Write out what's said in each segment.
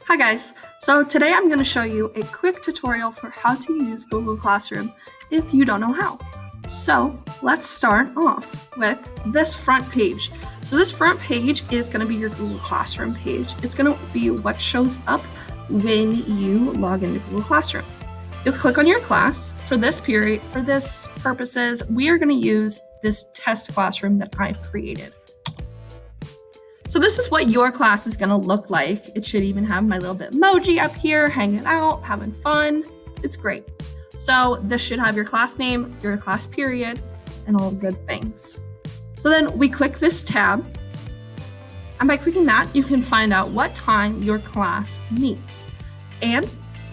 Hi guys, so today I'm going to show you a quick tutorial for how to use Google Classroom if you don't know how. So let's start off with this front page. So this front page is going to be your Google Classroom page. It's going to be what shows up when you log into Google Classroom. You'll click on your class. For this purposes, we are going to use this test classroom that I've created. So this is what your class is going to look like. It should even have my little Bitmoji up here, hanging out, having fun. It's great. So this should have your class name, your class period, and all good things. So then we click this tab. And by clicking that, you can find out what time your class meets and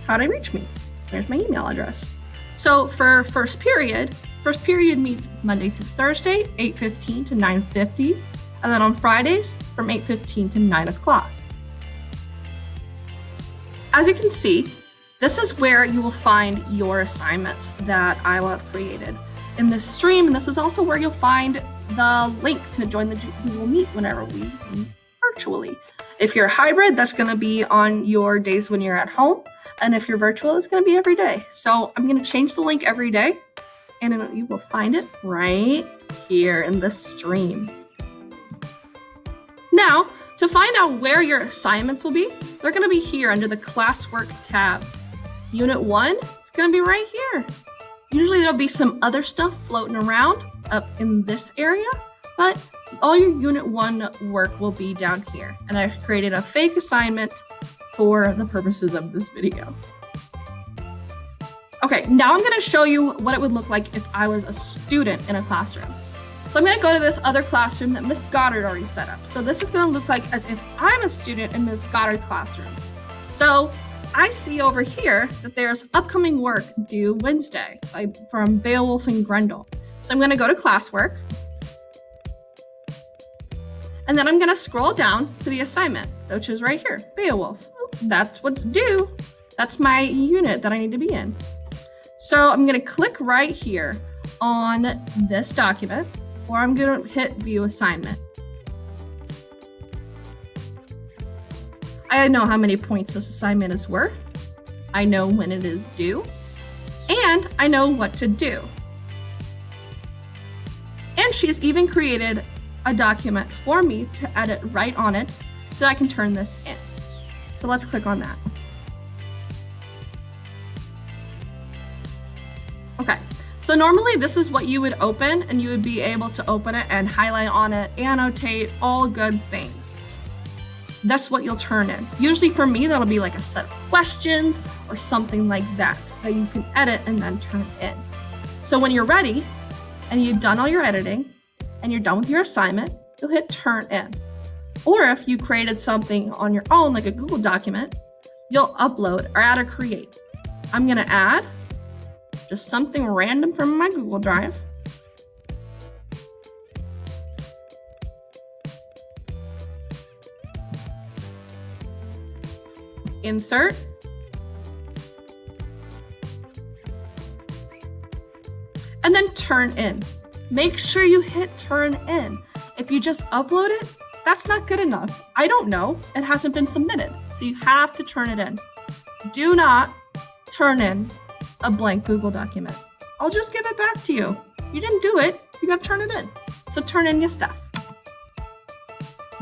how to reach me. There's my email address. So for first period meets Monday through Thursday, 8:15 to 9:50. And then on Fridays from 8:15 to 9 o'clock. As you can see, this is where you will find your assignments that I will have created in this stream. And this is also where you'll find the link to join the Google Meet whenever we meet virtually. If you're hybrid, that's going to be on your days when you're at home. And if you're virtual, it's going to be every day. So I'm going to change the link every day. And you will find it right here in the stream. Now, to find out where your assignments will be, they're going to be here under the Classwork tab. Unit 1 is going to be right here. Usually there'll be some other stuff floating around up in this area, but all your Unit 1 work will be down here. And I've created a fake assignment for the purposes of this video. Okay, now I'm going to show you what it would look like if I was a student in a classroom. So I'm going to go to this other classroom that Miss Goddard already set up. So this is going to look like as if I'm a student in Miss Goddard's classroom. So I see over here that there's upcoming work due Wednesday from Beowulf and Grendel. So I'm going to go to Classwork. And then I'm going to scroll down to the assignment, which is right here, Beowulf. That's what's due. That's my unit that I need to be in. So I'm going to click right here on this document. Or I'm going to hit View Assignment. I know how many points this assignment is worth. I know when it is due. And I know what to do. And she's even created a document for me to edit right on it so I can turn this in. So let's click on that. Okay. So normally this is what you would open, and you would be able to open it and highlight on it, annotate, all good things. That's what you'll turn in. Usually for me, that'll be like a set of questions or something like that you can edit and then turn in. So when you're ready and you've done all your editing and you're done with your assignment, you'll hit turn in. Or if you created something on your own, like a Google document, you'll upload or add or create. I'm gonna add just something random from my Google Drive. Insert. And then turn in. Make sure you hit turn in. If you just upload it, that's not good enough. I don't know. It hasn't been submitted. So you have to turn it in. Do not turn in a blank Google document. I'll just give it back to you. You didn't do it, you gotta turn it in. So turn in your stuff.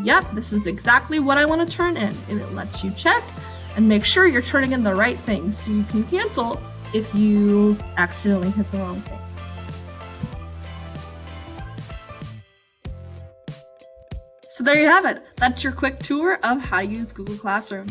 Yep, this is exactly what I want to turn in. And it lets you check and make sure you're turning in the right thing so you can cancel if you accidentally hit the wrong thing. So there you have it. That's your quick tour of how to use Google Classroom.